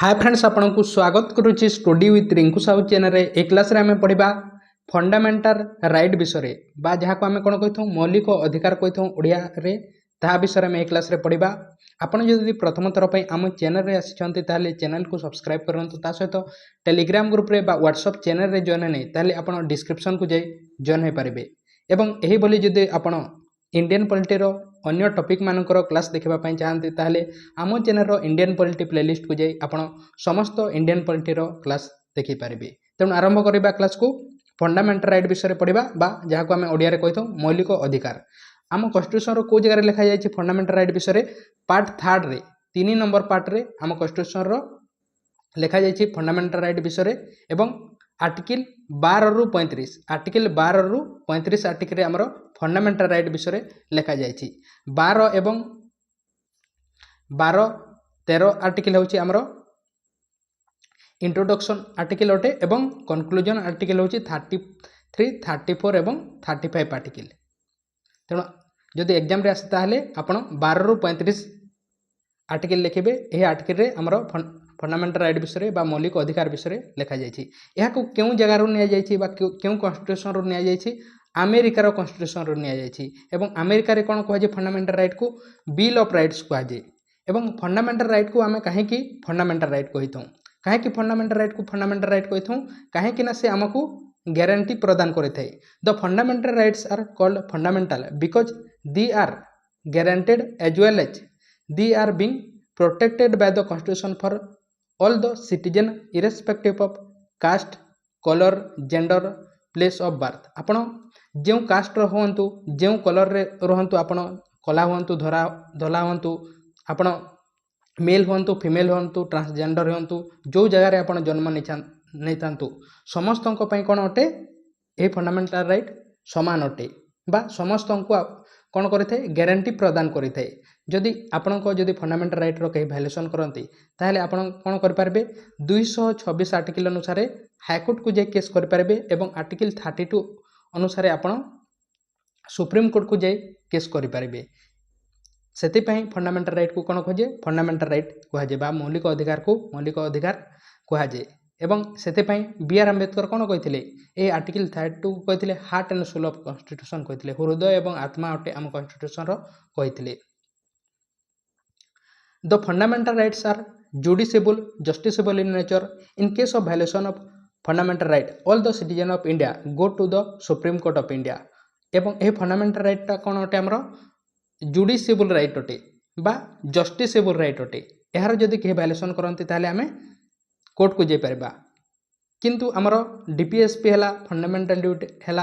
Hi friends, आपन को स्वागत करुच्ची study with Rinku Sahu channel रे। ए क्लास रे आमे पढ़िबा फंडामेंटल राइट विषय बा जहाँ को आमे कोन कहिथौ मौलिक अधिकार कहिथौ ओडिया रे। ता विषय में ए क्लास रे पढ़िबा। आपन जदि प्रथम थर पई आम चैनल रे आछंती ताले चैनल को सब्सक्राइब करंतु। ता सहित टेलीग्राम ग्रुप रे बा व्हाट्सएप चैनल रे जॉइन नै ताले आपन डिस्क्रिप्शन को जाई जॉइन हो पारिबे। एवं एही बोली जदि आपन इंडियन पॉलिटी रो अन्य टॉपिक मानकर क्लास देखा चाहते ताहले आम चैनल इंडियन पॉलिटी प्लेलिस्ट को जाई आपण समस्त इंडियन पॉलिटी रो क्लास देखि पारिबे। तेणु आरंभ करबा क्लास को फंडामेंटल राइट विषय पढ़िबा बा जहाँ को आम ओडिया रे कहिथौ मौलिक अधिकार। आम कन्स्टिट्यूशन रो को जगह लिखा जाय फंडामेंटल राइट विषय पार्ट 3 रे 3 नंबर पार्ट रे आम कन्स्टिट्यूशन रो लिखा जाय फंडामेंटल राइट विषय एवं आर्टिकल 12 रु 35 आर्टिकल 12 रु 35 आर्टिकल आमर फंडामेंटल राइट विषय लिखा जाय 12 एवं 12-13 आर्टिकल होची आमर इंट्रोडक्शन आर्टिकल अटे एवं कंक्लूजन आर्टिकल होची 33, 34 एवं 35 आर्टिकल। तेणु जदि एग्जाम रे आसे ताहले आपण 12 रु 35 आर्टिकल लिखिबे। एही आर्टिकल रे हमरो फंडामेंटल राइट विषय बा मौलिक अधिकार विषय लिखा जायछि। एहा को केउ जगह रो निया जायछि बा केउ कन्स्टिट्यूशन रो निया जायछि अमेरिका रो कन्स्टिट्यूशन रो निया जायछि। एवं अमेरिका रे कोन कहै जे फंडामेंटल राइट को बिल ऑफ राइट्स कहै जे। एवं फंडामेंटल राइट को आमे काहे कि फंडामेंटल राइट कहिथौ काहे कि फंडामेंटल राइट को फंडामेंटल राइट कहिथौ काहे कि ना से हमकु गारंटी प्रदान करथै। The fundamental rights are called fundamental because they are guaranteed as well as they are being protected by the constitution for all the citizen irrespective of caste, color, gender, place of birth। आपण जो cast रहंतु जो colour रे रहंतु आपण कला होंतु धला होंतु आपण mail होंतु female होंतु transgender होंतु जो जगह रे आपण जन्म नै थांतु समस्त को पई कोन अटे ए फंडामेंटल राइट समान अटे बा समस्त को कौन करें ग्यारंटी प्रदान करें। जदि आपण जदि फंडामेंटल राइट रो कहीं भायोलेसन करती ताहले आपण कौन करें 226 आर्टिकल अनुसार हाईकोर्ट को जाए केस करें एवं आर्टिकल 32 अनुसार आपण सुप्रीम कोर्ट को जाए केस करें। से फंडामेंटल राइट को कौन कहे फंडामेंटल राइट कहुए बा मौलिक अधिकार को मौलिक अधिकार कहुए। एवं से बी आर अम्बेडकर कौन कहते ये आर्टिकल 32 कहते heart and soul of constitution कहते हृदय एवं आत्मा अटे आम कॉन्स्टिट्यूशन रो कहते। The fundamental rights are judiciable justiciable in nature in case of violation of fundamental right all the citizen of India go to the supreme court of India. एवं यह फंडामेंटल राइटा कौन अटे आमर जुडिशिएबल राइट अटे बा जस्टिसेबल राइट अटे। यार जदि कहीं वायलेशन करती ताहले आमे कोर्ट को जापर किंतु आमर डीपीएसपी है फंडामेंटल ड्यूटी है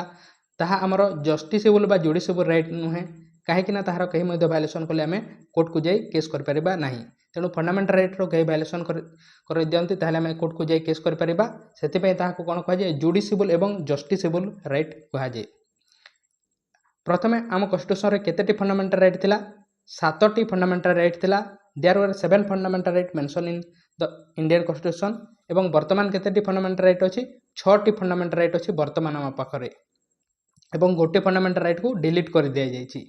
ताहा आमर जस्टिसेबल बा जुडिशिएबल राइट नुहे कहीं ताहार कहीं वायलेसन कले आमे कोर्ट को जाई केस कर परिबा नाही। तेणु फंडामेंटल राइट रो कहीं वायलेसन कर दियंती ताहले आमे कोर्ट को जाई केस कर परिबा। सेति पई ताहाको कोन कहै जे जुडिशिएबल एवं जस्टिसेबल राइट कहै जे। प्रथमे आम कॉन्स्टिट्यूशन रे केतेटी फंडामेंटल राइट थिला 7टी फंडामेंटल राइट थिला। There were 7 fundamental right mention in the Indian constitution. एवं वर्तमान केतेटी फंडामेंटल राइट अछि 6टी फंडामेंटल राइट अछि वर्तमान आम पाखरे। एवं गोटे फंडामेंटल राइट को डिलीट कर दिया जायछि।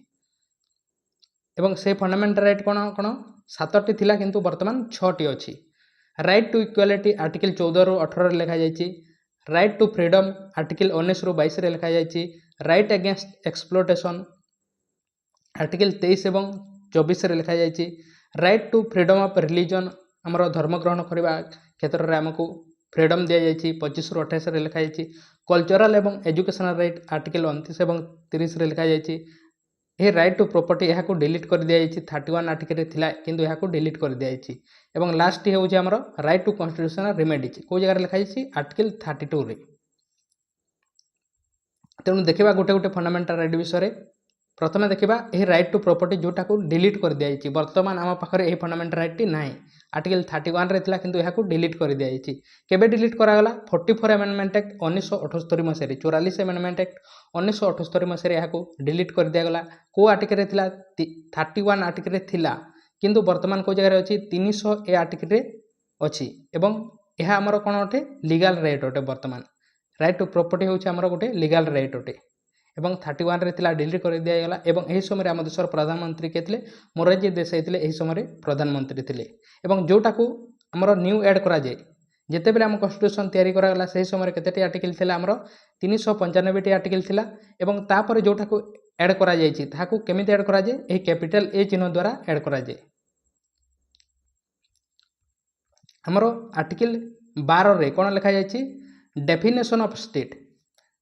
एवं से फंडामेंटल राइट कोन कोन 7टी थिला किंतु वर्तमान 6टी अछि। राइट टू इक्वालिटी आर्टिकल 14 रु 18 रे लिखा जायछि। राइट टू फ्रीडम आर्टिकल 19 रु 22 रे लिखा जायछि। राइट अगेंस्ट एक्सप्लोटेशन आर्टिकल 23 एवं 24 रे लिखा जायछि। Right to freedom of religion हमरो धर्म ग्रहण करबा क्षेत्र रे हमको फ्रीडम दिया जायछि 25 रु 28 रे लिखा जायछि। कल्चरल एवं एजुकेशनल राइट आर्टिकल 29 एवं 30 रे लिखा जायछि। ए राइट टू प्रॉपर्टी यहाँ को डिलीट कर दिया जायछि 31 आर्टिकल थिला किंतु यहाँ को डिलीट कर दिया जायछि। एवं लास्ट ही होउछि हमरो राइट टू कॉन्स्टिट्यूशनल रेमेडीज को जगह लिखा जायछि आर्टिकल 32 रे। तेणु देखा गोटे गोटे फंडामेंटल राइट विषय प्रथम देखा यह राइट टू प्रॉपर्टी जोटा को डिलीट कर दिया जायछि। वर्तमान आम पाखरे यह फंडामेंटल राइट ना आर्टिकल 31 रे थिला किंतु यहाँ को डिलीट कर दिया जायछि। केबे डिलीट करागला 44 अमेंडमेंट एक्ट 1978 मसीह 44 अमेंडमेंट एक्ट 1978 मसीह यहाँ को डिलीट कर दिया गला। को आर्टिकल थिला 31 आर्टिकल थिला किंतु वर्तमान को जगह अछि 300 ए आर्टिकल रे अछि। एवं यह आमर कोन अटे लीगल राइट अटे। वर्तमान राइट टू प्रॉपर्टी होछि आमर गोटे लीगल राइट अटे। एवं 31 रे थिला डिलीट कर दिया गला। एवं एही समय आम देशर प्रधानमंत्री के थिले मोरारजी देसाई थिले एही समय प्रधानमंत्री थिले। एवं जोटा को आमर न्यू एड करा जाए जितेबाला आम कन्स्टिट्यूशन तैयारी करागला से समय केतेटी आर्टिकल थिला आमर 395टी आर्टिकल थिला एवं तापर जोटा को एड करा जायछि ताहाकू केमिति एड करा जाए एही कैपिटल ए चिन्ह द्वारा एड करा जाए। आमर आर्टिकल 12 रे कोन लिखा जायछि definition of state.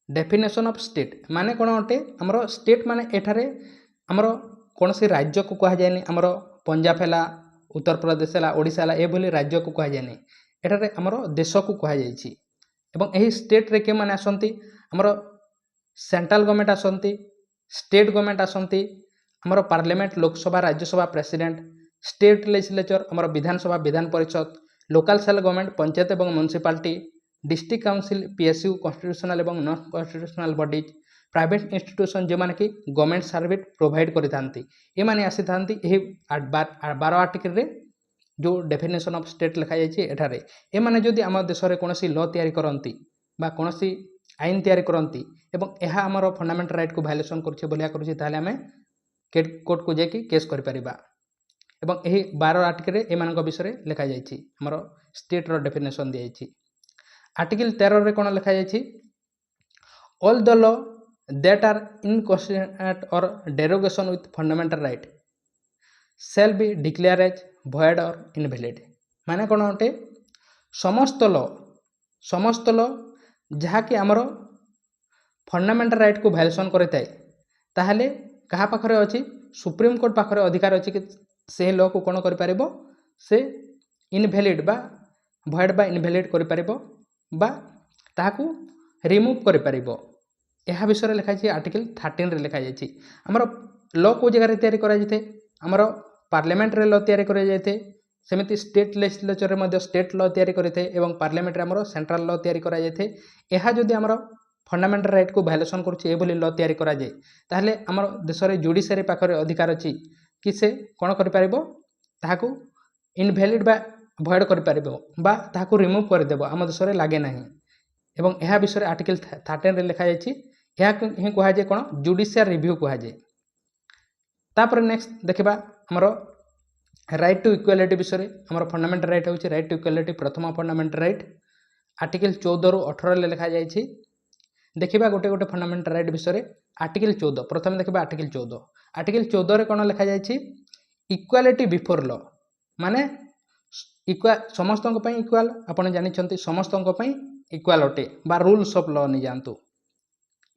Definition of state माने कोन अटे आमर स्टेट माने एठारे आमर कोनसी राज्य को कहा जायनि आमर पंजाब हैला उत्तर प्रदेश हैला ओडिशा हैला ए भली राज्य को कहा जायनि एठारे आमर देश को कहा जायछि एवं एही स्टेट रे के माने आसंती आमर सेंट्रल गवर्नमेंट आसंती स्टेट गवर्नमेंट आसंती आमर parliament Lok Sabha Rajya Sabha president state legislature आमर Vidhan Sabha Vidhan Parishad local self government panchayat एवं municipality district council PSU constitutional एवं non constitutional bodies private institution जो माने कि गवर्नमेंट सर्विस प्रोवाइड करि थांती ए माने आसी थांती एही 12 आर्टिकल रे जो डेफिनेशन ऑफ स्टेट लिखा जायछि एठारे ए माने जदि आम देश रे कोनोसी लॉ तयारी करंती बा कोनोसी आईन तयारी करंती एवं एहा हमर फंडामेंटल राइट को वायलेशन करछि बोलिया करछि ताले हमें कोर्ट को जेकी केस करि परिबा एवं एही 12 आर्टिकल रे ए मानक विषय रे लिखा जायछि हमर स्टेट रो डेफिनेशन दिया जायछि। आर्टिकल 13 रे कोन लिखा जायछि all the law that are inconsistent or derogation with fundamental right shall be declared as void or invalid। माने कोन अटे समस्त लॉ जहा कि हमर फंडामेंटल राइट को वायलेशन करता है ताहले कहा पाखरे अछि सुप्रीम कोर्ट पाखरे अधिकार अछि कि से लॉ को कोन करि परिबो से इनवैलिड बा void बा इनवैलिड करि परिबो बा ताहाकू रिमूव करि परिबो। यह विषय लिखा जाए आर्टिकल 13 रे लिखा जाए आमर लॉ को जगह तैयारी करा जाए आमर पार्लियामेंट रे लॉ तैयारी करा जाए सेमिति स्टेट लेजिस्लेचर रे मध्ये स्टेट लॉ तैयारी करते एवं पार्लियामेंट रे आमर सेंट्रल लॉ तैयारी करा जाए यह जदि आमर फंडामेंटल राइट को वायलेशन करुछि ए भली लॉ तैयारी करा जाए ताहले आमर देश रे जुडिशियरी पाखरे अधिकार अछि कि से कोन करि परिबो ताहाकू इनवैलिड बा भॉइड करि परिबो बा ताहाकू रिमूव कर देबो आम देश रे लागे नाही एवं यह विषय आर्टिकल 13 रे लिखा जाए यह ही कहा जाए कौन जुडिशियल रिव्यू कहा जाए। तापर नेक्स्ट देखा आमर राइट टू इक्वालिटी विषय आमर फंडामेंटल राइट होची राइट टू इक्वालिटी प्रथम फंडामेंटल राइट आर्टिकल 14 रु 18 ले लिखा जाए देखा गोटे गोटे फंडामेंटल राइट विषय आर्टिकल 14 प्रथम देखा आर्टिकल 14 रे कौन लिखा जाए इक्वालिटी बिफोर लॉ माने समस्त इक्वाल आपन जानिछंती समस्त इक्वाल अटे बा रूल्स ऑफ लॉ नहीं जानतु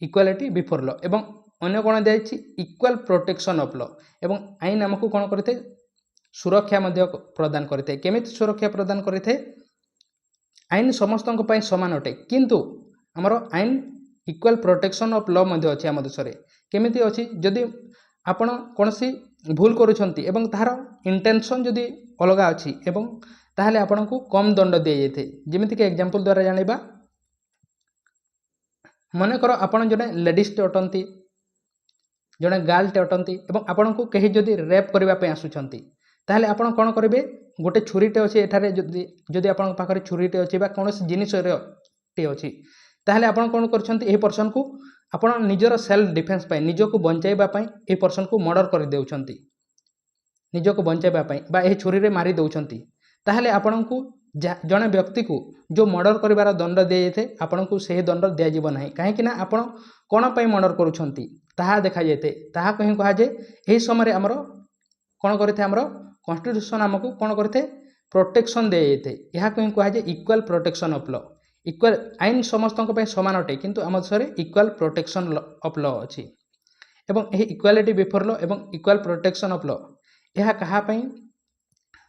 इक्वालिटी बिफोर लॉ एवं अन्य कौन दिखाई इक्वाल प्रोटेक्शन ऑफ लॉ एवं आईन आमको कौन करते सुरक्षा प्रदान करते केमिति सुरक्षा प्रदान करते आईन समस्त समान अटे किंतु आमर आईन इक्वाल प्रोटेक्शन ऑफ लॉ मध्ये अछि आम देश रे केमिति अछि जदि आपण कोनसी भूल करूछंती एवं तार इंटेंशन जदि अलगा अछि एवं ताहले आपनको कम दंड दिया जायते जेमिति कि एग्जांपल द्वारा जानिबा मन कर आपण जने लेडीजटे अटंती जने गर्लटे अटंती एवं आपण को कहीं जदि रेप करबा पे आसुछंती ताहले आपण कोन करिवे गोटे छुरीटे अछि एठारे जदि आपण पाखरे छुरीटे अछि बा कोनोसी जिनिस रे अछि ताहले आपण कोन करछंती एही पर्सन को आपण निजर सेल्फ डिफेंस पाई निजो को बंचाइबा पाई एही पर्सन को मर्डर कर देउछंती निजो को बंचाइबा पाई बा एही छुरी रे मारी देउछंती ताहले आपण को जने व्यक्ति को जो मर्डर करिवार दंड दिया जाए आपन को सही दंड दिया जीव नाही काहेकि ना आपण कोन पई मर्डर करूछंती ताहा देखा जाते ताहा कहीं कहा जाए एही समय हमर कोन करथे हमर कॉन्स्टिट्यूशन हमको कोन करथे प्रोटेक्शन दिया जाते यह कहीं कहा जाए equal protection of law equal आईन समस्त समान अटे किंतु आम देश में इक्वाल प्रोटेक्शन ऑफ लॉ अच्छी एवं यही इक्वालिटी बिफोर लॉ एवं इक्वाल प्रोटेक्शन ऑफ लॉ यह कहा पई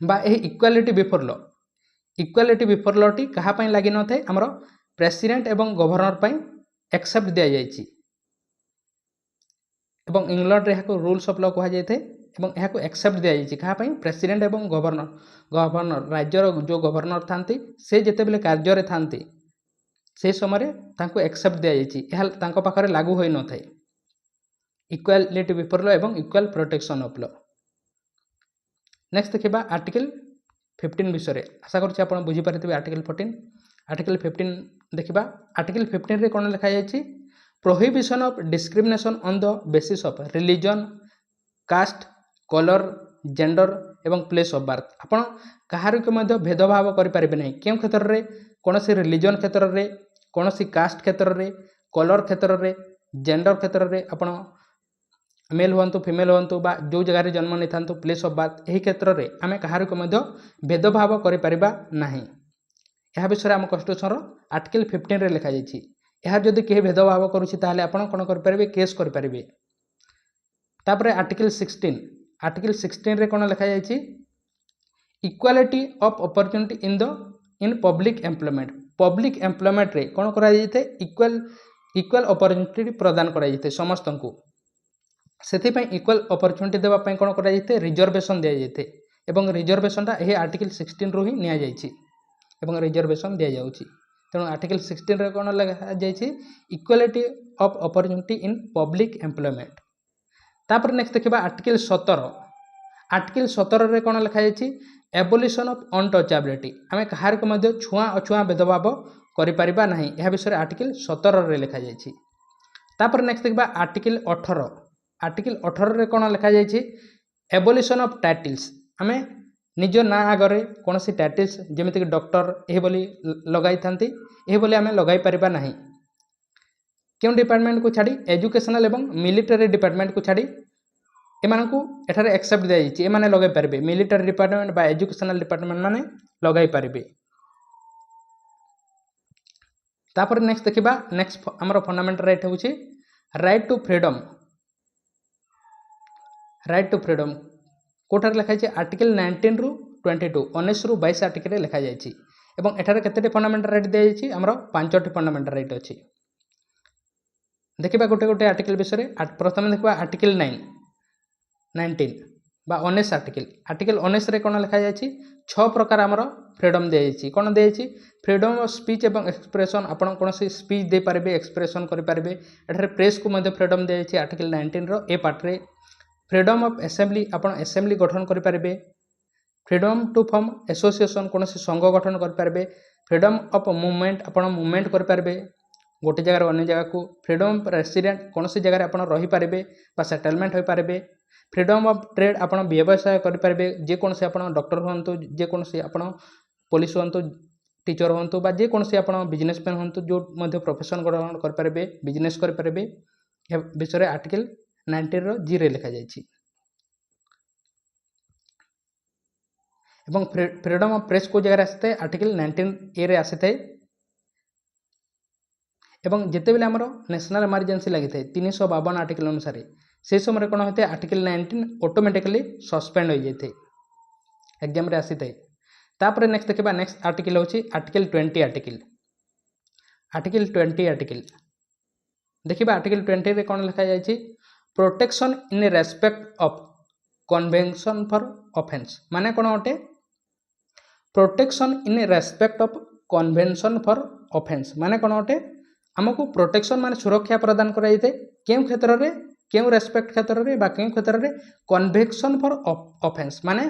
बा यही इक्वालिटी बिफोर लॉ टी कहा पई लागि न थाए हमर प्रेसिडेंट एवं गवर्नर पई एक्सेप्ट दिया जायछि एवं इंग्लैंड रे को रूल्स ऑफ लॉ कहा जाय थाए एवं यह को एक्सेप्ट दिया जायछि कहा पई प्रेसिडेंट एवं गवर्नर राज्यर जो गवर्नर थांती से जेते बेले कार्य रे थांती से समय तांको एक्सेप्ट दिया जायछि यह तांको पाखरे लागू होई न थाए इक्वालिटी बिफोर लॉ एवं equal protection of law. Next देखिबा आर्टिकल 15 विषय आशा करछि आपण बुझी पारिथिबे आर्टिकल 15 देखिबा आर्टिकल 15 रे कोन लिखा जायछि prohibition of discrimination on the basis of religion caste colour gender एवं प्लेस ऑफ बर्थ आपण कहार के मध्य भेदभाव करि परिबे नै केउ क्षेत्र रे कोनोसी रिलीजन क्षेत्र रे कोनोसी कास्ट क्षेत्र रे कलर क्षेत्र रे जेंडर क्षेत्र रे आपण मेल हुअन्तु फीमेल हुअन्तु बा जो जगह रे जन्म नै थांतु प्लेस ऑफ बर्थ एही क्षेत्र रे आमे कहार के मध्य भेदभाव करि परिबा नाही। यह विषय आम कन्स्टिट्यूशन आर्टिकल 15 रे लिखा जाइछि। यार जदि केही भेदभाव करूछि ताहले आपण कोन करि परिबे केस करि परिबे। तापरे आर्टिकल 16 रे कोन लिखा जाइछि equality of opportunity in public employment रे कोन करा जाइते इक्वल अपॉर्चुनिटी प्रदान करा जाइते समस्तंकु सेथि पय इक्वल अपॉर्चुनिटी देबा पय कोन करा जाइते रिजर्वेशन दिया जाइते एवं रिजर्वेशनटा एही आर्टिकल 16 रु ही निया जाइछि एवं रिजर्वेशन दिया जाउछि। तेणु आर्टिकल 16 रे कोन लिखा जाइछि equality of opportunity in public employment. तापर नेक्स्ट देखिबा आर्टिकल 17 रे कोन लिखा जाइछि एबोलिशन ऑफ अनटचेबिलिटी आमे कहार को मध्य छुआ अछुआ भेदभाव करि परिबा नाही यह विषय आर्टिकल 17 रे लिखा जाइछि। तापर नेक्स्ट देखिबा आर्टिकल 18 रे कोन लिखा जाइछि एबोलिशन ऑफ टाइटल्स आमे निज ना आगरे कोनोसी टाइटल्स जेमिति कि डॉक्टर एही बोली लगाई थांती एही बोली आमे लगाई परिबा नाही केउ डिपार्टमेंट को छाड़ी एजुकेशनल एवं मिलिटरी डिपार्टमेंट को छाड़ी एमानकु एठारे एक्सेप्ट दिया जाइछि एमाने लगाई परिबे मिलिटरी डिपार्टमेंट बा एजुकेशनल डिपार्टमेंट माने लगाई परिबे। तापर नेक्स्ट देखिबा नेक्स्ट हमर फंडामेंटल राइट होउछि राइट टू फ्रीडम कोठार लिखा जाइछि आर्टिकल 19 रु 22 19 रु 22 आर्टिकल लिखा जाइछि एवं एठारे केतेटी फंडामेंटल राइट दिया जाइछि हमरो 5टी फंडामेंटल राइट अछि। देखिबा गोटे गोटे आर्टिकल विषय प्रथम देखिबा आर्टिकल 19 बा 19 आर्टिकल 19 रे कोन लिखा जाइछि 6 प्रकार हमरो फ्रीडम दिया जाइछि कोन दिया जाइछि फ्रीडम ऑफ स्पीच एवं एक्सप्रेशन आपण कोनोसी स्पीच दे पारबे एक्सप्रेशन करि पारबे एठारे प्रेस को मध्ये फ्रीडम दिया जाइछि आर्टिकल 19 रो ए पार्ट रे फ्रीडम ऑफ असेंबली आपण असेंबली गठन करि पारबे फ्रीडम टू फॉर्म एसोसिएशन कोनोसी संघ गठन करि पारबे फ्रीडम ऑफ मूवमेंट आपण मूवमेंट करि पारबे गोटे जगह अन्य जगह को फ्रीडम ऑफ रेसिडेंट कोनोसी जगह आपण रही पारबे बा सेटलमेंट होई पारबे फ्रीडम ऑफ ट्रेड आपण व्यवसाय करि पारबे जे कोनोसी आपण डॉक्टर होंतु जे कोनोसी आपण पुलिस होंतु टीचर होंतु बा जे कोनोसी आपण बिजनेसमैन होंतु जो मध्ये प्रोफेशन ग्रहण करि पारबे बिजनेस करि पारबे ए विषय आर्टिकल 19 रो जी रे लिखा जाइछि एवं फ्रीडम ऑफ प्रेस को जगह आसते आर्टिकल 19 ए रे आसीते एवं जेते बेले हमरो नेशनल इमरजेंसी लागि थाए 352 आर्टिकल अनुसार से समय कोन होते आर्टिकल 19 ऑटोमेटिकली सस्पेंड हो जाइते एग्जाम रे आसीते। तापर नेक्स्ट देखिबा नेक्स्ट आर्टिकल होछि आर्टिकल 20 आर्टिकल देखिबा आर्टिकल 20 रे कोन लिखा जाइछि protection in respect of conviction for offence माने कोन होते protection in respect of conviction for offence माने कोन होते हमको प्रोटेक्शन माने सुरक्षा प्रदान करा जाइते केउ क्षेत्र रे केउ रेस्पेक्ट क्षेत्र रे बा केउ क्षेत्र रे कन्वेंशन फॉर ऑफेंस माने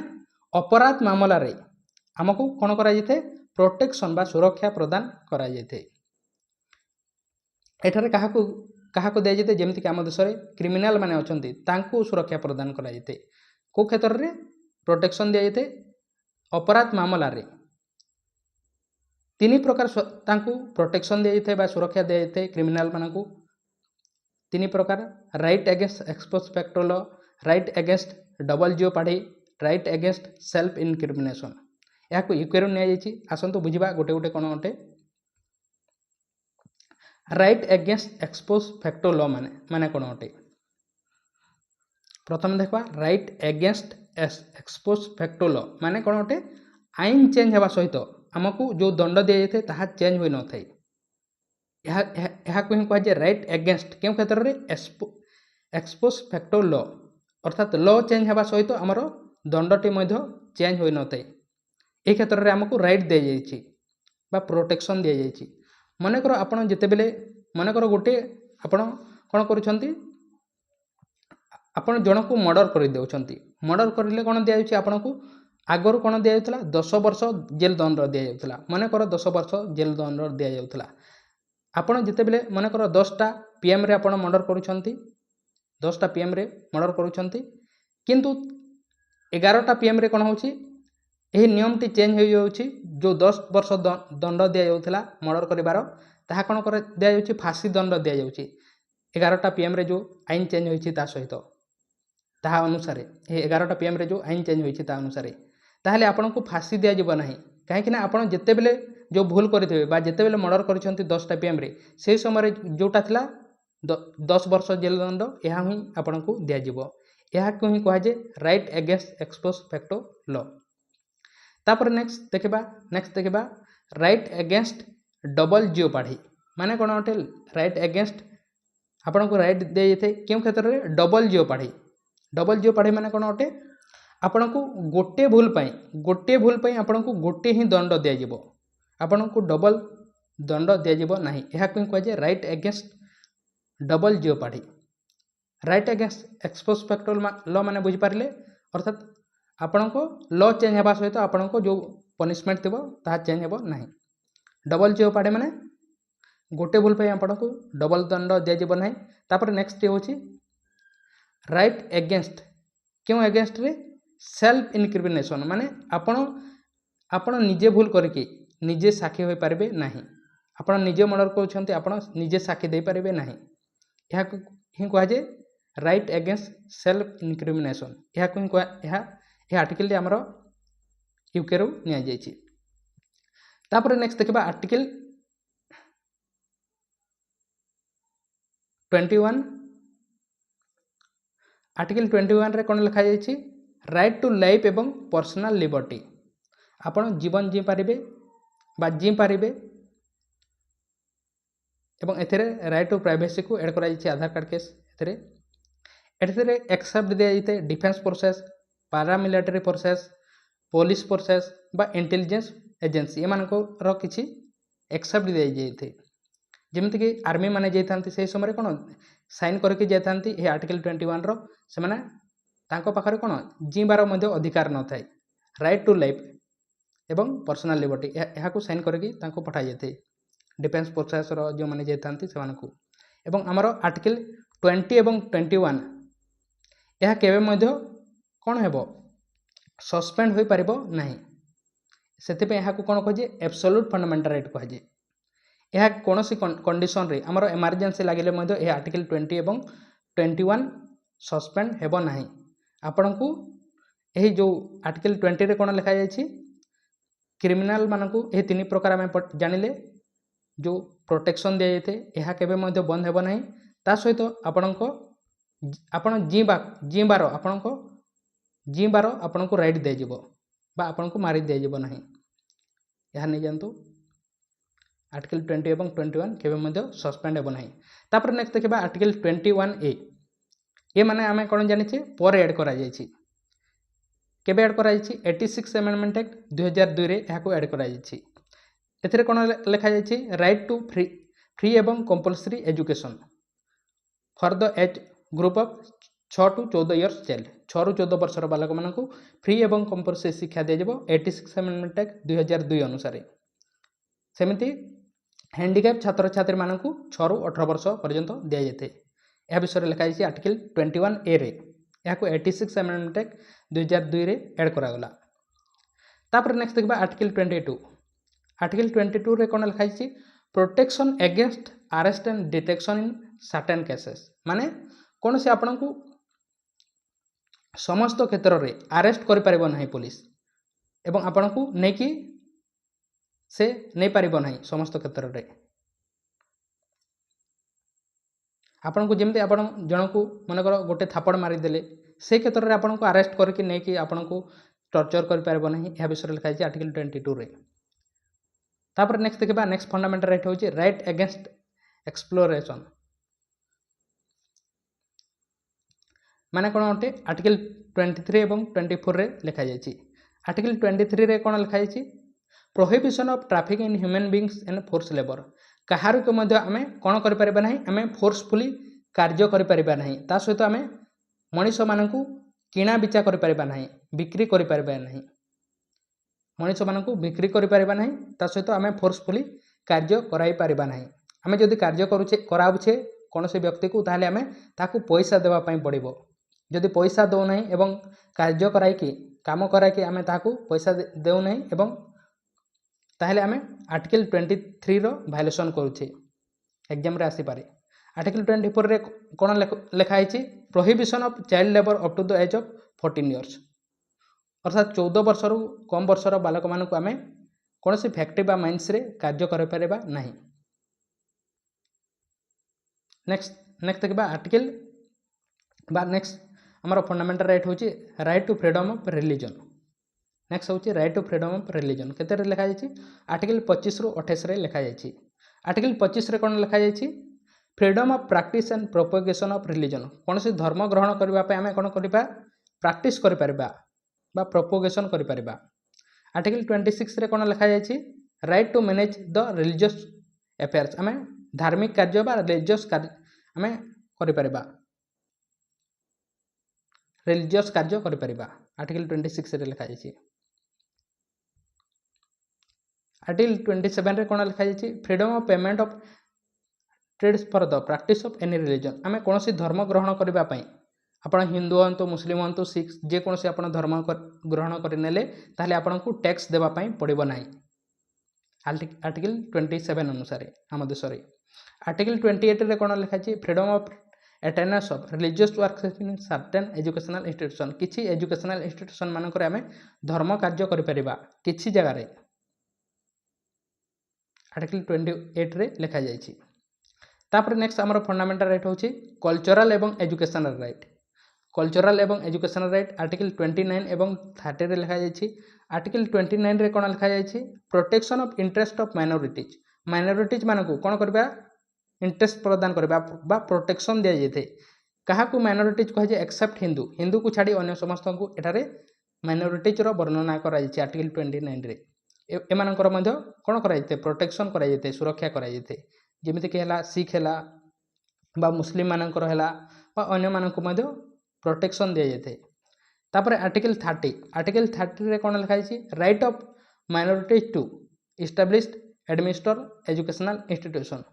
अपराध मामला रे हमको कोन करा जाइते प्रोटेक्शन बा सुरक्षा प्रदान करा जाइते एठारे काहाको दे जेते जेमिति कि आम देश रे क्रिमिनल माने अछंती तांको सुरक्षा प्रदान करा जेते को क्षेत्र रे प्रोटेक्शन दिया जेते अपराध मामला रे तीन प्रकार तांको प्रोटेक्शन दिया जेते बा सुरक्षा दिया जेते क्रिमिनल मानकू तीन प्रकार right against expose factor law right against double jeopardy right against self incrimination याको इक्वेरो निया जाइछि आसंतु बुझिबा गोटे गोटे कोन ओटे right against expose factor law माने कोन ओटे प्रथम देखबा right against expose factor law माने कोन ओटे आईन चेंज हेबा सहित हमकू जो दंड दिया जाइते ताहा चेंज होई न थाई यह को कह जाए राइट अगेंस्ट क्यों क्षेत्र रे एक्सपोज फैक्टर लॉ अर्थात लॉ चेंज हेबा सहित हमर दंडटी मध्ये चेंज होई न थाई ए क्षेत्र रे हमकू राइट दिया जाइछि बा प्रोटेक्शन दिया जाइछि मने करो आपण जेते बेले मने करो गोटे आपण कोन करूछंती आपण जण को मर्डर कर देउछंती मर्डर करले कोन दिया जाइछि आपनको आगर कोन दिया जाउतला 10 वर्ष जेल दंड दिया जाउतला मने करो 10 वर्ष जेल दंड दिया जाउतला आपण जेते बेले मने करो 10टा पीएम रे आपण मर्डर करूछंती 10टा पीएम रे मर्डर करूछंती किंतु 11टा PM रे कौन होची यही नियमटी चेंज हो जाउची जो 10 वर्ष दंड दिया जाउथला मर्डर करिवार ताहा कौन कर दिया जाउची फांसी दंड दिया जाउची 11टा PM रे जो आईन चेंज होईची ता सहित ताहा अनुसार ये 11टा PM रे जो आईन चेंज होईची ता अनुसार ताहले आपनको फांसी दिया जिवो नाही काहेकि ना आपण जेते बेले जो भूल करथिबे बा जेते बेले मर्डर करिसंती 10टा PM रे से समय जोटा थिला 10 वर्ष जेल दंड यह ही आपको दिज्व यह को ही कहुए right against ex post facto law. तापर नेक्स्ट देखा राइट एगेन्स्ट डबल जिओपार्डी माने कौन गोटे राइट एगेन्स्ट आपन को राइट दि जाए क्यों क्षेत्र में डबल जिओपार्डी माने कौन गोटे आपन को गोटे भूल आपन को गोटे ही दंड दिज्व आपन को डबल दंड दिज्व ना यह कहुए right against double jeopardy right against ex post facto law माने बुझिपारे अर्थात आपण को लॉ चेंज होगा सहित आपण को जो पनिशमेंट थी ताहा चेंज हो ना। डबल जिओपार्डी माने गोटे भूल पे आपण को डबल दंड दिज्व ना। तापर नेक्स्ट होची राइट एगेन्स्ट क्यों एगेन्स्ट रे सेल्फ इनक्रिमिनेशन माने आपण निजे भूल करके निजे साक्षी हो पारे ना आपण निजे मर्डर कर आपण निजे साक्षी दे पारे ना यह ही कहुए राइट एगेन्स्ट सेल्फ इनक्रिमिनेशन यह को यह आर्टिकल आमर यूके रू नि तापर नेक्स्ट देखा आर्टिकल 21 आर्टिकल 21 रे कौन लिखा जाइए राइट टू लाइफ एवं पर्सनल लिबर्टी आपण जीवन जी पारे बा जी पारे एवं एथिरे राइट टू प्राइवेसी को एड कराई आधार कार्ड केस एथिरे एक्सेप्ट दिया जाए defence forces paramilitary forces police forces बा इंटेलिजेंस एजेंसी एमानकर किछि एक्सेप्ट दिया जाए जमीक कि आर्मी माने जाइथांती से समय कौन साइन करके जाइथांती ये आर्टिकल 21 रो से माने तांको पाखरे कौन जीवार मध्य अधिकार न थाए राइट टू लाइफ एवं पर्सनल लिबर्टी यह को साइन करके तांको पठा जाए डिफेन्स फोर्सेस रो जो माने जाइथांती सेमानकु एवं हमर आर्टिकल 20 एवं 21 यह केबे मध्य कौन हेबो सस्पेंड हो पारिबो नहीं सेतिपे यह को कौन कहे एब्सोल्यूट फंडामेंटल राइट कहे यह कौन सी कंडीशन रे हमर इमरजेंसी लगिले मध्य यह आर्टिकल 20 एवं 21 सस्पेंड हेबो नहीं आपण को यही जो आर्टिकल 20 रे कौन लिखा जाइए क्रिमिनाल मानकु यह तीन प्रकार आम जानिले जो प्रोटेक्शन दि जाए यह केबे मध्य बंद हेबो नहीं ता सहित आपण जीवार आपण को राइट दिज्व बा आपण को मारी दिज्व ना यह नहीं जानतु आर्टिकल 20 एवं 21 केबे मध्य सस्पेंड हेबो नहीं। तापर नेक्स्ट देखा आर्टिकल 21A ये माने आमे कौन जानिछे पर एड करा जाइछि केबे एड करा जाइछि 86 अमेंडमेंट एक्ट 2002 रे यह को एड करा जाइछि एथिरे कौन लिखा जाइछि राइट टू फ्री एवं compulsory education for the age group of 6 to 14 years जेल 6 ରୁ 14 वर्षर बालक मानक फ्री एवं कंपलसरी शिक्षा दिज्व 86 अमेंडमेंट एक्ट 2002 अनुसार सेमती हैंडिकैप छात्र छात्री मानक 6 ରୁ 18 वर्ष पर्यंत दि जाए यह विषय लिखाई आर्टिकल 21A रे यह को 86 अमेंडमेंट एक्ट 2002 रे एड करागला। तापर नेक्स्ट देखा आर्टिकल 22 आर्टिकल 22 रे कौन लिखाई protection against arrest and detection in certain cases माने कौन से आपण को समस्त क्षेत्र में अरेस्ट कर पारिबो नहीं पुलिस एवं आपण को नहीं कि से नहीं पारिबो नहीं समस्त क्षेत्र में आपण को जमते आपण जन को मनकर गोटे थापड़ मारिदेले से क्षेत्र में आपण को अरेस्ट करके नहीं कि आपण को टर्चर कर पारिबो नहीं यह विषय लिखा है आर्टिकल 22 रे। तापर नेक्स्ट देखा नेक्स्ट फंडामेंटल राइट होची राइट एगेन्स्ट एक्सप्लोरेशन माने कौन गोटे आर्टिकल 23 एवं 24 रे लिखा जाइए आर्टिकल 23 रे कौन लिखा जाइए prohibition of traffic in human beings and force labour कहार को मध्य आमे कौन कर परिबा नहीं आमे फोर्सफुली कार्य कर परिबा नहीं ता सहित आमे मनीष मानकु किणा बिचा कर परिबा नहीं बिक्री कर परिबा नहीं मनीष मानकु बिक्री कर परिबा नहीं ता सहित आमे फोर्सफुली कार्य कराई परिबा नहीं आमे जदि कार्य करूछे कराउछे कौन से व्यक्ति को ताहले आमे ताकू पैसा देवा पई पड़िबो जदि पैसा देना एवं कार्य कराइकी काम कराइकी आम ताकू पैसा देना एवं ताहले आम आर्टिकल 23 रो भायोलेसन करुचे एग्जाम रे आसी पारे। आर्टिकल 24 रे कौन लिखाई prohibition of child labour up to the age of 14 years अर्थात 14 वर्ष रु कम वर्षर बालक मानक आम कौन सी फैक्ट्री बा माइंस रे कार्य करें नहीं। नेक्स्ट देखा आर्टिकल बा नेक्स्ट आमर फंडामेंटल राइट हूँ right to freedom of religion. Next हूँ right to freedom of religion केते लिखाई आर्टिकल 25 रु 28 रे लिखाई। आर्टिकल 25 रे कौन लिखाई freedom of practice and propagation of religion कौन सी धर्म ग्रहण करने आम कौन करवा प्रैक्टिस करिपरिबा बा प्रोपोगेशन करिपरिबा। आर्टिकल 26 रे कौन लिखाई right to manage the religious affairs आम धार्मिक कार्य बा रिलीजियस कार्य आम करिपरिबा रिलीजियस कार्य करिपरिबा आर्टिकल 26 रे लिखाई। आर्टिकल 27 रे कौन लिखाई freedom of payment of trades for the practice of any religion आम कौन सी धर्म ग्रहण करने आपण हिंदू हूँ मुस्लिम हूँ सिख जेकोसी आप धर्म ग्रहण करने ताहले आपन को टैक्स देवाई पड़ो ना आर्टिकल 27 अनुसार आम देश में। आर्टिकल 28 रे कौन लिखाई freedom of attendance of religious work in certain educational institution किसी एजुकेशनल इंस्टीट्यूशन मानक आम धर्म कार्य करिपरिबा किसी जगार आर्टिकल 28 रे लिखा जाइछि। तापर नेक्स्ट आमर फंडामेंटल राइट हूँ कल्चरल एवं एजुकेशनल राइट। कल्चरल एवं एजुकेशनल राइट आर्टिकल 29 एवं 30 रे लिखा जाइछि। आर्टिकल 29 रे कौन लिखा जाइछि protection of interest of minorities मानकू कौन करबा इंटरेस्ट प्रदान करबा बा प्रोटेक्शन दिया जाइथे कहा को माइनॉरिटीज कहे एक्सेप्ट हिंदू को छाड़ी अन्य समस्त को एठारे माइनॉरिटीज रो वर्णना करा जाइछि। आर्टिकल 29 रे एमानकर मध्य कौन कराइते प्रोटेक्शन कराइते सुरक्षा कराइते जमीती कि है सिख है बा मुस्लिम मानकर है बा अन्य मानक मध्य प्रोटेक्शन दि जाए। तापर आर्टिकल 30 रे कौन लिखाई right of minorities to established administer educational institution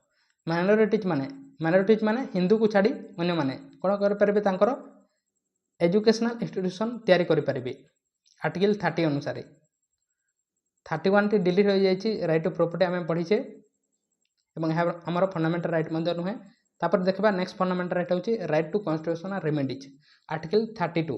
minorities माने हिंदू को छाड़ी अन्य माने कौन करें एजुकेशनल इंस्टीट्यूशन तैयारी करें आर्टिकल 30 अनुसार। 31 टी डिलीट हो जाइए राइट टू प्रॉपर्टी आम पढ़ीचे आमर फंडामेंटल राइट नुहे। तापर देखा नेक्स्ट फंडामेंटल राइट हूँ right to constitutional remedies article 32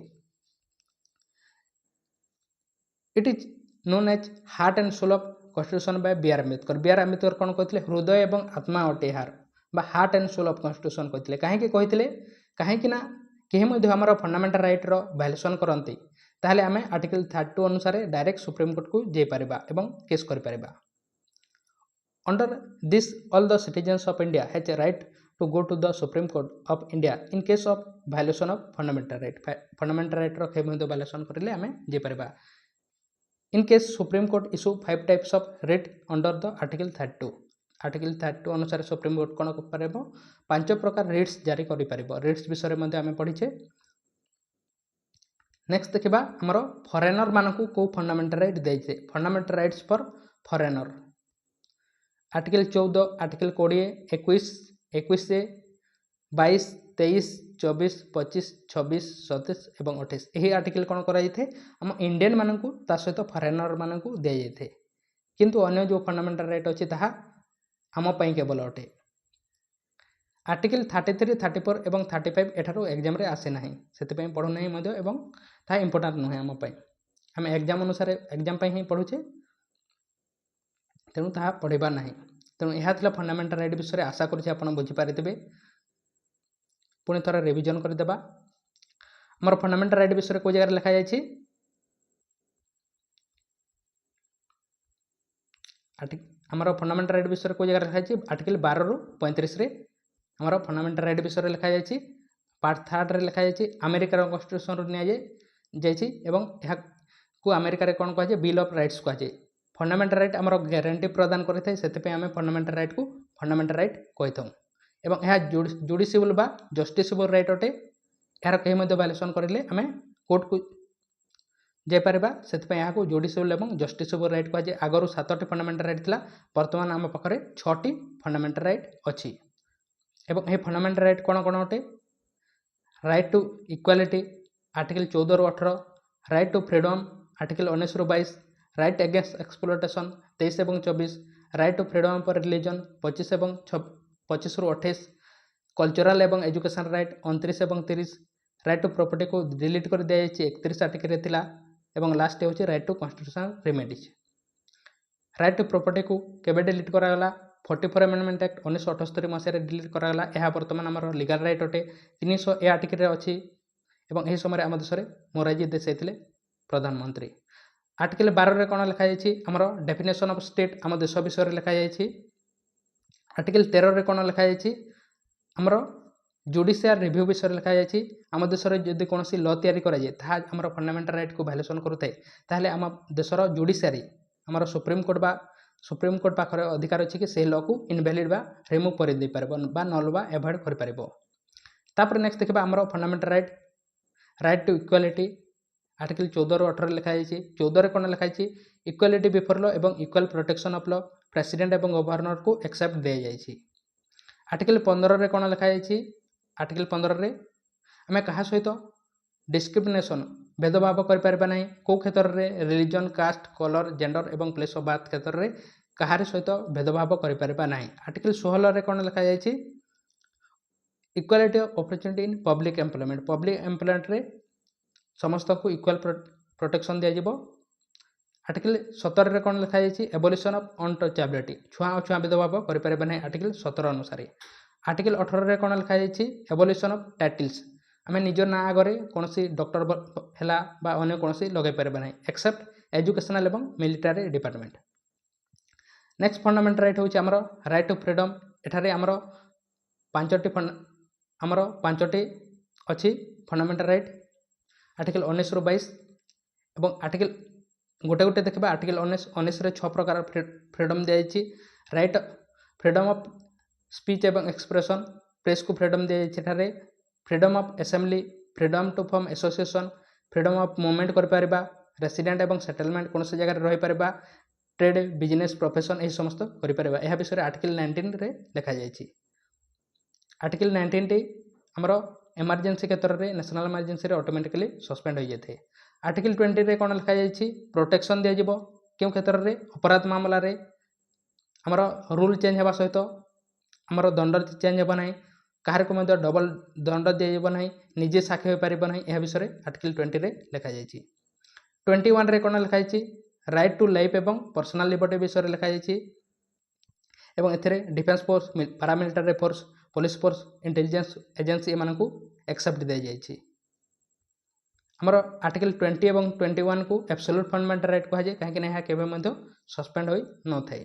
it is known as heart and soul of constitution by B R Ambedkar कौन कहते हृदय और आत्मा अटे हार बा heart and soul of constitution कहते कहीं कहीं आमर फंडामेंटल राइट रो वायलेशन करती ताहले आम आर्टिकल 32 अनुसार डायरेक्ट सुप्रीम कोर्ट को जाइपर एवं केस कर Under this, all the citizens of India has a right to go to the Supreme Court of India in case of violation of fundamental right. Fundamental right row violation करेले आमे जे परबा। In case Supreme Court issue 5 types of writ under the Article 32. Article 32 अनुसार Supreme Court कौन परबो 5 प्रकार writs जारी करि परबो। writs विषय मध्ये आमे पढिछे। नेक्स्ट देखिबा हमरो फॉरेनर मानकू को फंडामेंटल राइट देइछे fundamental rights for foreigner article 14 article 20 21 21 22 23 24 25 26 27 और 28 यही आर्टिकल कौन कराइए आम इंडियन मानकू ता सहित फॉरेनर मानकू दि जाए किंतु अन्य जो फंडामेंटल राइट अच्छी ताहा आम पई केवल अटे। आर्टिकल 33 34 और 35 एठारो एग्जाम रे आसे नाही सेते पई पढु नाही मध्य एवं ता इंपोर्टेंट नुहे आम पई आम एग्जाम अनुसार एग्जाम पई ही पढुचे तेणु ताहा पढ़ा ना। तेणु यह फंडामेंटल राइट विषय आशा करुँचे आप बुझीपारे पुणी थोड़ा रिविजन करदेबा। आमर फंडामेंटल राइट विषय को जगह लिखा जाए आमर फंडामेंटल राइट विषय को जगह लिखा जाए आर्टिकल 12 रु 35 रे आमर फंडामेंटल राइट विषय लिखा जाए पार्ट 3 रे लिखा जाए अमेरिकार कन्स्टिट्यूशन रु नि जाए अमेरिकार कौन कहुए बिल ऑफ राइट्स कहुए फंडामेंटल राइट आमर ग्यारंटी प्रदान करते से आम फंडामेंटल राइट को फंडामेंटल राइट कही एवं यह जुडिशिबल बा जस्टिसेबल राइट अटे यार कहीं वायलेशन करें आम कोर्ट को जापर से जुडिशिबल और जस्टिसेबल राइट कहुए आगु 7टी फंडामेंटल राइट था बर्तमान आम पाखे 6टी फंडामेंटल राइट अच्छी एवं यह फंडामेंटल राइट कौन कौन अटे ରାଇଟ୍ ଟୁ ଇକ୍ୱାଲିଟି ଆର୍ଟିକଲ 14ରୁ 18, ରାଇଟ୍ ଟୁ ଫ୍ରିଡମ୍ ଆର୍ଟିକଲ 19ରୁ 22, ରାଇଟ୍ ଏଗେନ୍ଷ୍ଟ ଏକ୍ସପ୍ଲୋଟେସନ୍ 23 ଏବଂ 24, right to freedom of religion 25 ଏବଂ 25ରୁ 28, କଲଚରାଲ ଏବଂ ଏଜୁକେସନ୍ ରାଇଟ୍ 29 ଏବଂ 30, ରାଇଟ୍ ଟୁ ପ୍ରପର୍ଟିକୁ ଡିଲିଟ୍ କରି ଦିଆଯାଇଛି 31 ଆର୍ଟିକଲରେ ଥିଲା, ଏବଂ ଲାଷ୍ଟ ହେଉଛି right to constitutional remedies. Right to ପ୍ରପର୍ଟିକୁ କେବେ ଡିଲିଟ୍ କରାଗଲା? 44 ଆମେଣ୍ଡମେଣ୍ଟ ଆକ୍ଟ 1978 ମସିହାରେ ଡିଲିଟ୍ କରାଗଲା। ଏହା ବର୍ତ୍ତମାନ ଆମର ଲିଗାଲ ରାଇଟ୍ ଅଟେ। 300A ଆର୍ଟିକଲରେ ଅଛି, ଏବଂ ଏହି ସମୟରେ ଆମ ଦେଶରେ ମୋରାରଜୀ ଦେଶାଇ ଥିଲେ ପ୍ରଧାନମନ୍ତ୍ରୀ। ଆର୍ଟିକଲ 12ରେ କ'ଣ ଲେଖାଯାଇଛି? ଆମର ଡେଫିନେସନ୍ ଅଫ୍ ଷ୍ଟେଟ୍ ଆମ ଦେଶ ବିଷୟରେ ଲେଖାଯାଇଛି। ଆର୍ଟିକଲ 13ରେ କ'ଣ ଲେଖାଯାଇଛି? ଆମର ଜୁଡ଼ିସିଆଲ୍ ରିଭ୍ୟୁ ବିଷୟରେ ଲେଖାଯାଇଛି। ଆମ ଦେଶରେ ଯଦି କୌଣସି ଲ ତିଆରି କରାଯାଏ ତାହା ଆମର ଫଣ୍ଡାମେଣ୍ଟାଲ ରାଇଟ୍କୁ ଭାଇଲେସନ୍ କରୁଥାଏ, ତାହେଲେ ଆମ ଦେଶର ଜୁଡ଼ିସିଆରୀ ଆମର ସୁପ୍ରିମକୋର୍ଟ ପାଖରେ ଅଧିକାର ଅଛି କି ସେହି ଲକୁ ଇନଭ୍ୟାଲିଡ୍ ବା ରିମୁଭ୍ କରିଦେଇପାରିବ ବା ନଲ୍ ବା ଏଭଏଡ୍ କରିପାରିବ। ତାପରେ ନେକ୍ସଟ ଦେଖିବା ଆମର fundamental right to equality article 14ରୁ 18ରେ ଲେଖାଯାଇଛି। 14ରେ କ'ଣ ଲେଖାଯାଇଛି? ଇକ୍ୱାଲିଟି ବିଫୋର ଲ ଏବଂ equal protection of law president ଏବଂ ଗଭର୍ଣ୍ଣରକୁ ଏକ୍ସେପ୍ଟ ଦିଆଯାଇଛି। ଆର୍ଟିକଲ 15ରେ କ'ଣ ଲେଖାଯାଇଛି? ଆର୍ଟିକଲ 15ରେ ଆମେ କାହା ସହିତ ଡିସ୍କ୍ରିମିନେସନ୍ ଭେଦଭାବ କରିପାରିବା ନାହିଁ। କେଉଁ କ୍ଷେତ୍ରରେ? ରିଲିଜନ୍, କାଷ୍ଟ, କଲର୍, ଜେଣ୍ଡର ଏବଂ ପ୍ଲେସ୍ ଅଫ୍ ବାର୍ଥ କ୍ଷେତ୍ରରେ କାହାରି ସହିତ ଭେଦଭାବ କରିପାରିବା ନାହିଁ। ଆର୍ଟିକଲ 16ରେ କ'ଣ ଲେଖାଯାଇଛି? Equality of opportunity in public employment, public ଏମ୍ପ୍ଲୟମେଣ୍ଟରେ ସମସ୍ତଙ୍କୁ ଇକ୍ୱାଲ୍ ପ୍ରୋଟେକ୍ସନ୍ ଦିଆଯିବ। ଆର୍ଟିକଲ 17ରେ କ'ଣ ଲେଖାଯାଇଛି? ଏବୋଲିସନ୍ ଅଫ୍ ଅନଟଚେବିଲିଟି, ଛୁଆଁ ଅଛୁଆଁ ଭେଦଭାବ କରିପାରିବା ନାହିଁ ଆର୍ଟିକଲ 17 ଅନୁସାରେ। ଆର୍ଟିକଲ 18ରେ କ'ଣ ଲେଖାଯାଇଛି? ଏବୋଲିସନ୍ ଅଫ୍ ଟାଇଟଲ୍ସ, ଆମେ ନିଜ ନାଁ ଆଗରେ କୌଣସି ଡକ୍ଟର ହେଲା ବା ଅନ୍ୟ କୌଣସି ଲଗାଇ ପାରିବା ନାହିଁ ଏକ୍ସେପ୍ଟ ଏଜୁକେସନାଲ ଏବଂ military department. Next fundamental right ହେଉଛି ଆମର ରାଇଟ୍ ଟୁ ଫ୍ରିଡମ୍। ଏଠାରେ ଆମର ପାଞ୍ଚଟି ଅଛି ଫଣ୍ଡାମେଣ୍ଟାଲ ରାଇଟ୍। ଆର୍ଟିକଲ 19ରୁ 22 ଏବଂ ଆର୍ଟିକଲ ଗୋଟେ ଗୋଟେ ଦେଖିବା। ଆର୍ଟିକଲ 19ରେ 6 ପ୍ରକାର ଫ୍ରିଡମ୍ ଦିଆଯାଇଛି। ରାଇଟ୍ ଫ୍ରିଡମ୍ ଅଫ୍ ସ୍ପିଚ୍ ଏବଂ ଏକ୍ସପ୍ରେସନ୍, ପ୍ରେସ୍କୁ ଫ୍ରିଡମ୍ ଦିଆଯାଇଛି ଏଠାରେ। Freedom of assembly, freedom to form association, freedom of movement କରିପାରିବା, ରେସିଡେଣ୍ଟ ଏବଂ ସେଟଲମେଣ୍ଟ କୌଣସି ଜାଗାରେ ରହିପାରିବା, ଟ୍ରେଡ୍, ବିଜନେସ୍, ପ୍ରଫେସନ୍ ଏହି ସମସ୍ତ କରିପାରିବା। ଏହା ବିଷୟରେ ଆର୍ଟିକଲ 19ରେ ଲେଖାଯାଇଛି। ଆର୍ଟିକଲ 19ଟି ଆମର ଏମର୍ଜେନ୍ସି କ୍ଷେତ୍ରରେ ନ୍ୟାସନାଲ ଏମର୍ଜେନ୍ସିରେ ଅଟୋମେଟିକାଲି ସସ୍ପେଣ୍ଡ ହୋଇଯାଇଥାଏ। ଆର୍ଟିକଲ 20ରେ କ'ଣ ଲେଖାଯାଇଛି? ପ୍ରୋଟେକ୍ସନ୍ ଦିଆଯିବ। କେଉଁ କ୍ଷେତ୍ରରେ? ଅପରାଧ ମାମଲାରେ ଆମର ରୁଲ୍ ଚେଞ୍ଜ ହେବା ସହିତ ଆମର ଦଣ୍ଡ ଚେଞ୍ଜ ହେବ ନାହିଁ, କାହାରିକୁ ମଧ୍ୟ ଡବଲ ଦଣ୍ଡ ଦିଆଯିବ ନାହିଁ, ନିଜେ ସାକ୍ଷୀ ହୋଇପାରିବ ନାହିଁ। ଏହା ବିଷୟରେ ଆର୍ଟିକଲ 20ରେ ଲେଖାଯାଇଛି। 21ରେ କ'ଣ ଲେଖାଯାଇଛି? ରାଇଟ୍ ଟୁ ଲାଇଫ୍ ଏବଂ ପର୍ସନାଲ ଲିବର୍ଟି ବିଷୟରେ ଲେଖାଯାଇଛି, ଏବଂ ଏଥିରେ defence force, paramilitary force, police force, intelligence agency ଏମାନଙ୍କୁ ଏକ୍ସେପ୍ଟ ଦିଆଯାଇଛି। ଆମର ଆର୍ଟିକଲ 20 ଏବଂ 21କୁ ଆବସଲ୍ୟୁଟ୍ ଫଣ୍ଡାମେଣ୍ଟାଲ ରାଇଟ୍ କୁହାଯାଏ, କାହିଁକିନା ଏହା କେବେ ମଧ୍ୟ ସସ୍ପେଣ୍ଡ ହୋଇନଥାଏ।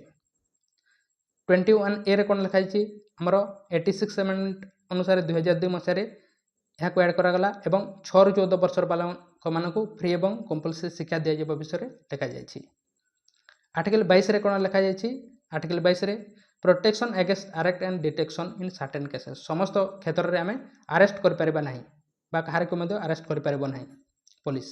21A ରେ କ'ଣ ଲେଖାଯାଇଛି? ଆମର 86 ଆମେଣ୍ଡମେଣ୍ଟ ଅନୁସାରେ 2002 ମସିହାରେ ଏହାକୁ ଆଡ଼୍ କରାଗଲା, ଏବଂ 6ରୁ 14 ବର୍ଷର ବାଳକମାନଙ୍କୁ ଫ୍ରି ଏବଂ କମ୍ପଲସରି ଶିକ୍ଷା ଦିଆଯିବା ବିଷୟରେ ଲେଖାଯାଇଛି। ଆର୍ଟିକଲ 22ରେ କ'ଣ ଲେଖାଯାଇଛି? ଆର୍ଟିକଲ 22ରେ protection against arrest and detention in certain cases, ସମସ୍ତ କ୍ଷେତ୍ରରେ ଆମେ ଆରେଷ୍ଟ କରିପାରିବା ନାହିଁ ବା କାହାରିକୁ ମଧ୍ୟ ଆରେଷ୍ଟ କରିପାରିବ ନାହିଁ ପୋଲିସ।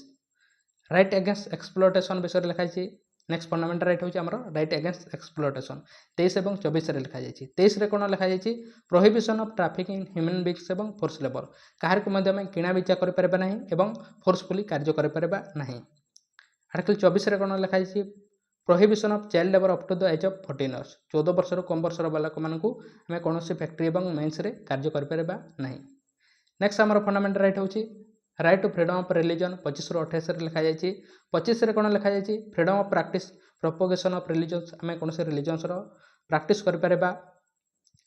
ରାଇଟ୍ ଏଗେନ୍ଷ୍ଟ ଏକ୍ସପ୍ଲୋଟେସନ୍ ବିଷୟରେ ଲେଖାଯାଇଛି। ନେକ୍ସଟ ଫଣ୍ଡାମେଣ୍ଟାଲ ରାଇଟ୍ ହେଉଛି ଆମର ରାଇଟ୍ ଏଗେନ୍ଷ୍ଟ ଏକ୍ସପ୍ଲୋଟେସନ୍, 23 ଏବଂ 24ରେ ଲେଖାଯାଇଛି। 23ରେ କ'ଣ ଲେଖାଯାଇଛି? Prohibition of trafficking in human beings ଏବଂ ଫୋର୍ସ ଲେବର, କାହାରିକୁ ମଧ୍ୟ ଆମେ କିଣା ବିକା କରିପାରିବା ନାହିଁ ଏବଂ ଫୋର୍ସଫୁଲି କାର୍ଯ୍ୟ କରିପାରିବା ନାହିଁ। ଆର୍ଟିକଲ 24ରେ କ'ଣ ଲେଖାଯାଇଛି? Prohibition of child labour up to the age of 14 years, 14 ବର୍ଷରୁ କମ୍ ବର୍ଷର ବାଳକମାନଙ୍କୁ ଆମେ କୌଣସି ଫ୍ୟାକ୍ଟ୍ରି ଏବଂ ମାଇନ୍ସରେ କାର୍ଯ୍ୟ କରିପାରିବା ନାହିଁ। ନେକ୍ସଟ ଆମର ଫଣ୍ଡାମେଣ୍ଟାଲ ରାଇଟ୍ ହେଉଛି right to freedom of religion, 25ରୁ 28ରେ ଲେଖାଯାଇଛି। 25ରେ କ'ଣ ଲେଖାଯାଇଛି? Freedom of practice propagation of religions, ଆମେ କୌଣସି ରିଲିଜନ୍ସର ପ୍ରାକ୍ଟିସ୍ କରିପାରିବା।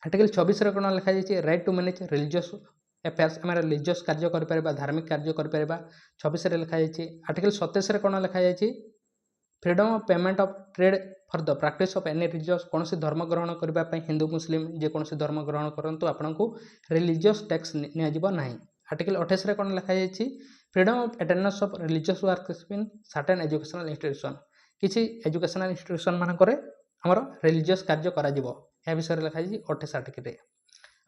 ଆର୍ଟିକଲ 26ରେ କ'ଣ ଲେଖାଯାଇଛି? Right to manage religious affairs, ଆମେ ରିଲିଜିୟସ୍ କାର୍ଯ୍ୟ କରିପାରିବା, ଧାର୍ମିକ କାର୍ଯ୍ୟ କରିପାରିବା, 26ରେ ଲେଖାଯାଇଛି। ଆର୍ଟିକଲ 27ରେ କ'ଣ ଲେଖାଯାଇଛି? Freedom of payment of trade for the practice of any religious, କୌଣସି ଧର୍ମ ଗ୍ରହଣ କରିବା ପାଇଁ ହିନ୍ଦୁ ମୁସଲିମ୍ ଯେକୌଣସି ଧର୍ମ ଗ୍ରହଣ କରନ୍ତୁ ଆପଣଙ୍କୁ ରିଲିଜିୟସ୍ ଟ୍ୟାକ୍ସ ନିଆଯିବ ନାହିଁ। ଆର୍ଟିକଲ 28ରେ କ'ଣ ଲେଖାଯାଇଛି? Freedom of attendance of religious workers in certain educational institution, କିଛି ଏଜୁକେସନାଲ ଇନଷ୍ଟିଟ୍ୟୁସନ୍ ମାନଙ୍କରେ ଆମର ରିଲିଜିୟସ୍ କାର୍ଯ୍ୟ କରାଯିବ, ଏହା ବିଷୟରେ ଲେଖାଯାଇଛି 28 ଆର୍ଟିକଲରେ।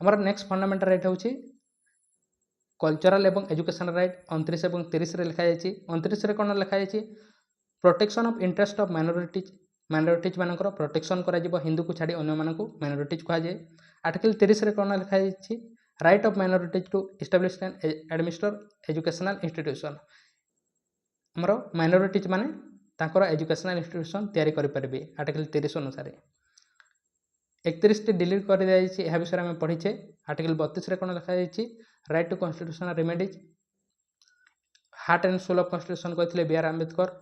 ଆମର ନେକ୍ସଟ ଫଣ୍ଡାମେଣ୍ଟାଲ ରାଇଟ୍ ହେଉଛି କଲଚରାଲ ଏବଂ ଏଜୁକେସନାଲ ରାଇଟ୍, 29 ଏବଂ 30ରେ ଲେଖାଯାଇଛି। 29ରେ କ'ଣ ଲେଖାଯାଇଛି? ପ୍ରୋଟେକ୍ସନ୍ ଅଫ୍ ଇଣ୍ଟରେଷ୍ଟ ଅଫ୍ ମାଇନରିଟିଜ୍ ମାନଙ୍କର ପ୍ରୋଟେକ୍ସନ୍ କରାଯିବ, ହିନ୍ଦୁକୁ ଛାଡ଼ି ଅନ୍ୟମାନଙ୍କୁ ମାଇନରିଟିଜ୍ କୁହାଯାଏ। ଆର୍ଟିକଲ 30ରେ କ'ଣ ଲେଖାଯାଇଛି? Right of minorities to establish and administer educational institution आमर माइनॉरिटीज माने तांकर एजुकेशनल इंस्टीट्यूशन तैयारी करेंगे आर्टिकल 30 अनुसार 31 टी डिलीट कर दिया यह विषय में पढ़ीचे आर्टिकल 32 कौन लिखाई right to constitutional remedies heart and soul of constitution कहते बी आर आंबेडकर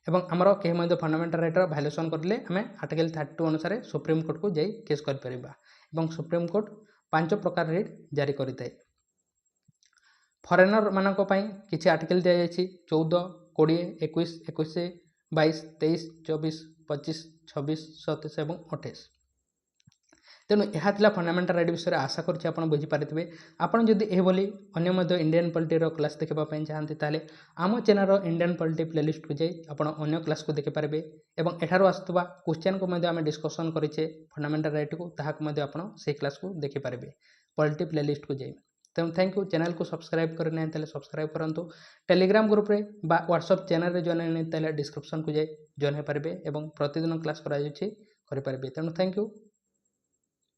एवं आमर कहीं फंडामेंटल राइटर भायोलेसन करले आम आर्टिकल 32 अनुसार सुप्रीम कोर्ट को जाई केस कर सुप्रीम कोर्ट 5 प्रकार रिट जारी करें फरेनर मानक किसी आर्टिकल दि जाएगी 14, 20, 21, 21, 22, 23, 24, 25, 26, 27 और 28 तेणु यह था फंडामेंटल राइट विषय आशा करुँच आप बुझीपारे आपड़ जदि यह इंडियन पॉलिटी क्लास देखापी चाहते ताले आम चैनल इंडियन पॉलिटी प्लेलिस्ट को जाई आप क्लास को देखिपारे और एठार आसुवा क्वेश्चन को आम डिस्कसन करें फंडामेंटल राइट को आप क्लास को देखिपारे पॉलिटी प्लेलिस्ट को जाई तेणु थैंक यू चैनल को सब्सक्राइब करना है सब्सक्राइब करूँ टेलीग्राम ग्रुप रे बा व्हाट्सएप चैनल रे जॉइन नहीं डिस्क्रिप्शन को जाए जॉइन हो पारे और प्रतिदिन क्लास करें तेणु थैंक यू।